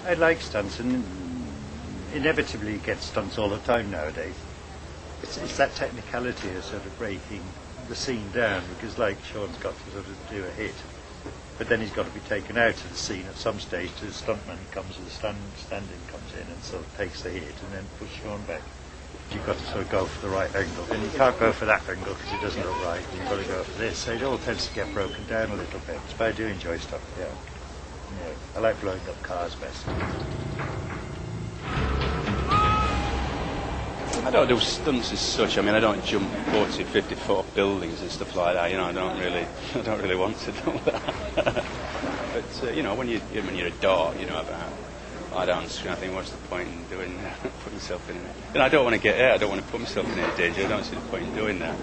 I like stunts, and inevitably you get stunts all the time nowadays. It's that technicality of sort of breaking the scene down, because like Sean's got to sort of do a hit, but then he's got to be taken out of the scene at some stage. The stuntman comes, or the stand-in comes in and sort of takes the hit and then puts Sean back. You've got to sort of go for the right angle, and you can't go for that angle because it doesn't look right. You've got to go for this. So it all tends to get broken down a little bit. But I do enjoy stuff. Yeah. I like blowing up cars best. I don't do stunts as such. I mean, I don't jump 40, 50 foot off buildings and stuff like that. You know, I don't really want to do that. But you know, when you're a dart, you know, about I don't think what's the point in doing putting myself in it. And I don't want to get hurt. I don't want to put myself in any danger. I don't see the point in doing that.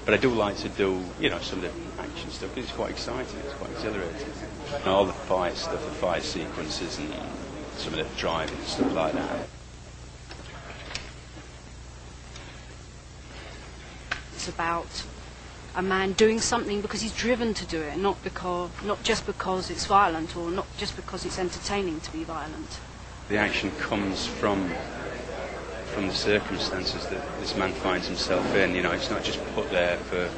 But I do like to do, you know, some of the action stuff because it's quite exciting. It's quite exhilarating. And all the fight stuff, the fight sequences, and some of the driving and stuff like that. It's about a man doing something because he's driven to do it, not just because it's violent, or not just because it's entertaining to be violent. The action comes from the circumstances that this man finds himself in. You know, it's not just put there for,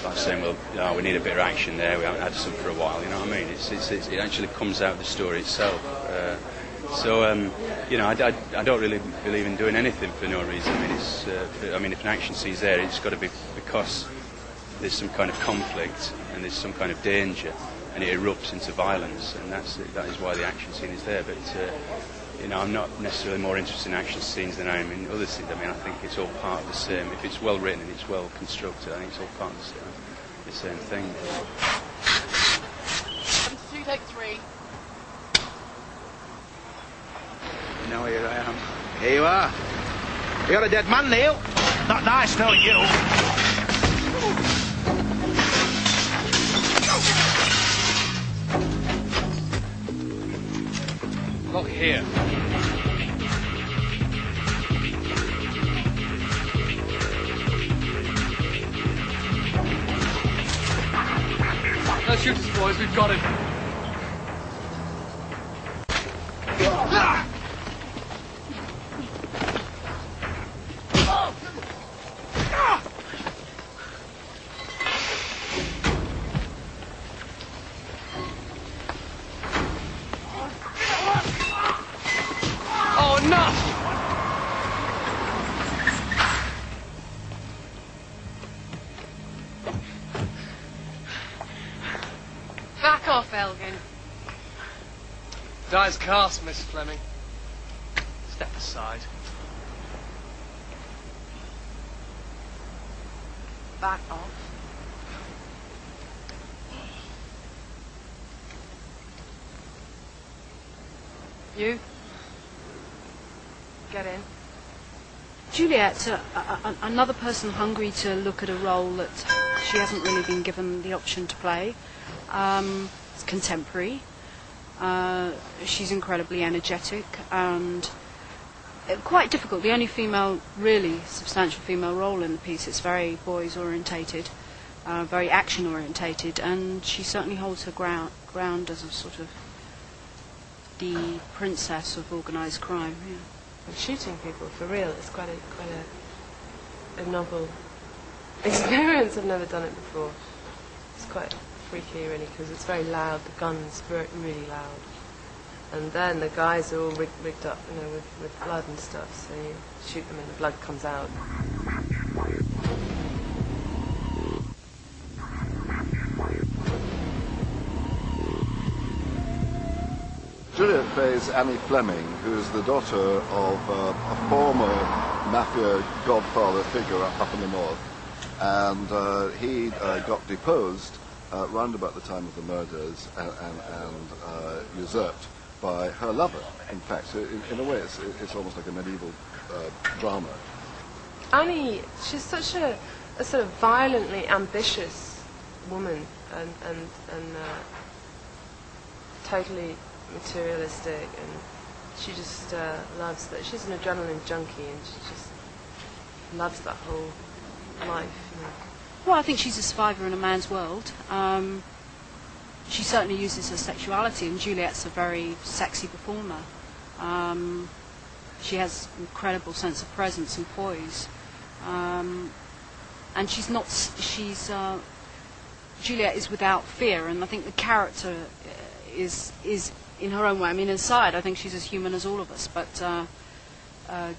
like saying, well, oh, we need a bit of action there, we haven't had some for a while, you know what I mean? It actually comes out of the story itself. You know, I don't really believe in doing anything for no reason. I mean, if an action scene's there, it's got to be because there's some kind of conflict and there's some kind of danger, and it erupts into violence, and that is why the action scene is there. But you know, I'm not necessarily more interested in action scenes than I am in other scenes. I mean, I think it's all part of the same. If it's well written and it's well constructed, I think it's all part of the same thing. 2, take 3. Now here I am. Here you are. You got a dead man, Neil. Not nice knowing you. Look here. Let's shoot us, boys. We've got him. Back off, Elgin. Dies cast, Miss Fleming. Step aside. Back off. You. Get in. Juliet, another person hungry to look at a role that she hasn't really been given the option to play. It's contemporary. She's incredibly energetic and quite difficult. The only really substantial female role in the piece. It's very boys orientated, very action orientated, and she certainly holds her ground as a sort of the princess of organised crime. Yeah. Shooting people for real is quite a novel experience. I've never done it before. It's quite freaky, really, because it's very loud. The gun's really loud, and then the guys are all rigged up, you know, with blood and stuff. So you shoot them, and the blood comes out. Juliet plays Annie Fleming, who is the daughter of a former mafia godfather figure up in the north, and he got deposed round about the time of the murders and usurped by her lover. In fact, in a way, it's almost like a medieval drama. Annie, she's such a sort of violently ambitious woman, and totally materialistic, and she just loves that. She's an adrenaline junkie, and she just loves that whole life. You know. Well, I think she's a survivor in a man's world. She certainly uses her sexuality, and Juliet's a very sexy performer. She has incredible sense of presence and poise, and she's not. Juliet is without fear, and I think the character is in her own way. I mean, inside, I think she's as human as all of us, but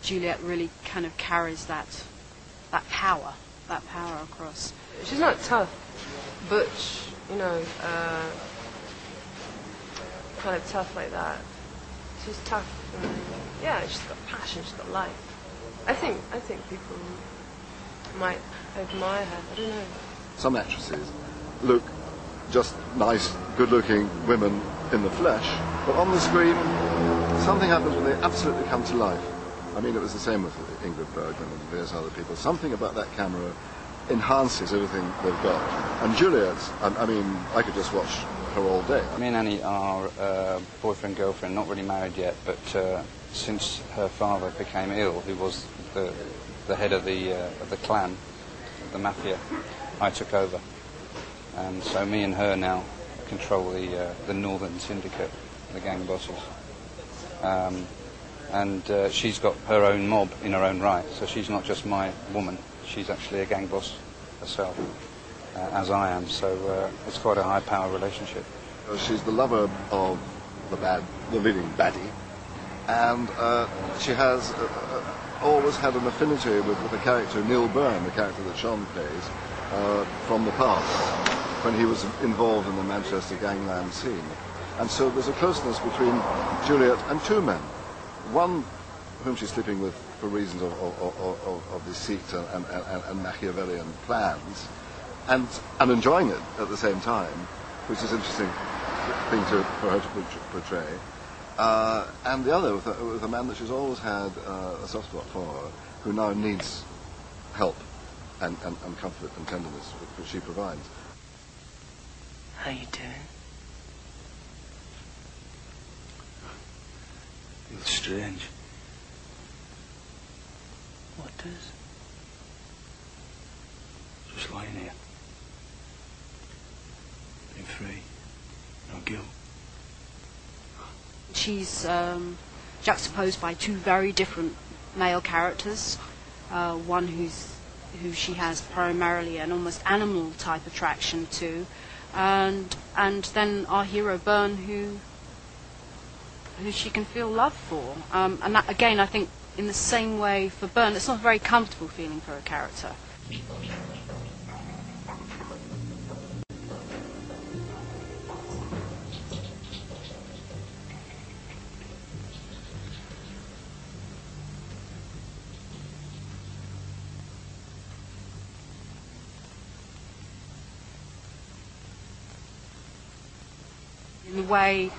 Juliet really kind of carries that power across. She's not tough, butch, kind of tough like that. She's tough, and yeah, she's got passion, she's got life. I think people might admire her. I don't know. Some actresses look just nice, good-looking women in the flesh, but on the screen, something happens when they absolutely come to life. I mean, it was the same with Ingrid Bergman and various other people. Something about that camera enhances everything they've got. And Juliet, I mean, I could just watch her all day. Me and Annie are boyfriend, girlfriend, not really married yet, but since her father became ill, who was the head of the clan, the mafia, I took over. And so me and her now control the Northern Syndicate, the gang bosses. And she's got her own mob in her own right, so she's not just my woman, she's actually a gang boss herself, as I am, so it's quite a high-power relationship. She's the lover of the leading baddie, and she has always had an affinity with the character Neil Byrne, the character that Sean plays, from the past, when he was involved in the Manchester gangland scene. And so there's a closeness between Juliet and two men. One whom she's sleeping with for reasons of deceit and Machiavellian plans, and enjoying it at the same time, which is an interesting thing for her to portray. And the other with a man that she's always had a soft spot for, who now needs help and comfort and tenderness, which she provides. How you doing? Feels strange. What does? Just lying here. Being free. No guilt. She's juxtaposed by two very different male characters. One who she has primarily an almost animal type attraction to, and then our hero Byrne, who she can feel love for. And that, again, I think in the same way for Byrne, it's not a very comfortable feeling for a character. In the way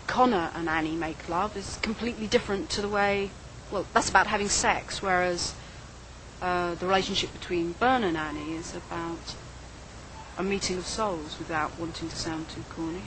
Connor and Annie make love is completely different to the way, well, that's about having sex, whereas the relationship between Byrne and Annie is about a meeting of souls, without wanting to sound too corny.